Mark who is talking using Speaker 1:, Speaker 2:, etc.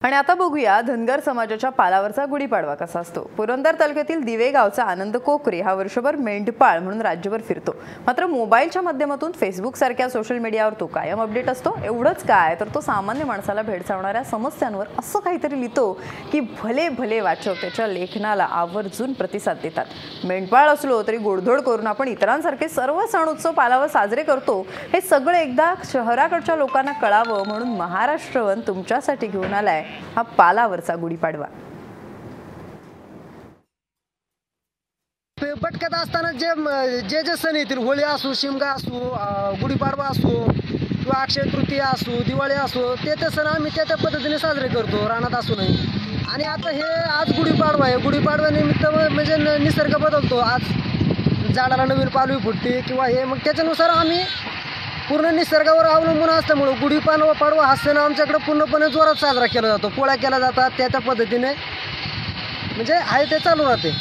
Speaker 1: आणि आता बघूया धनगर समाजाच्या पालावरचा गुढीपाडवा कसा असतो। पुरंदर तालुक्यातील दिवे गावचा आनंद कोकरे हा वर्षभर मेंढपाळ म्हणून राज्यभर फिरतो। मात्र मोबाईलच्या माध्यमातून फेसबुक सारख्या सोशल मीडियावर तो कायम अपडेट असतो। एवढंच काय तर तो सामान्य माणसाला भेडसावणाऱ्या समस्यांवर असं काहीतरी लिहितो की भले भले वाचक त्याच्या लेखनाला आवर्जून प्रतिसाद देतात। मेंढपाळ असलो तरी गोडधोड करून आपण इतरांसारखे सर्व सण उत्सव पालावर साजरे करतो हे सगळं एकदा शहराकडच्या लोकांना कळावं म्हणून महाराष्ट्रवन तुमच्यासाठी घेऊन आलाय हा पालावरचा गुढीपाडवा।
Speaker 2: पटकत असताना जे जे सण येतील, होळी असो, शिमगा असो, गुढीपाडवा असो किंवा अक्षय तृतीया असो, दिवाळी असो, ते सण आम्ही त्या पद्धतीने साजरे करतो, रानात असू नये। आणि आता हे आज गुढीपाडवा आहे, गुढीपाडव्यानिमित्त म्हणजे निसर्ग बदलतो, आज झाडाला नवीन पालवी फुटते किंवा हे, मग त्याच्यानुसार आम्ही पूर्ण निसर्गावर अवलंबून असल्यामुळे गुढीपाडवा हा सण आमच्याकडे पूर्णपणे जोरात साजरा केला जातो। पोळ्या केल्या जातात, त्या पद्धतीने म्हणजे आहे ते चालू राहते।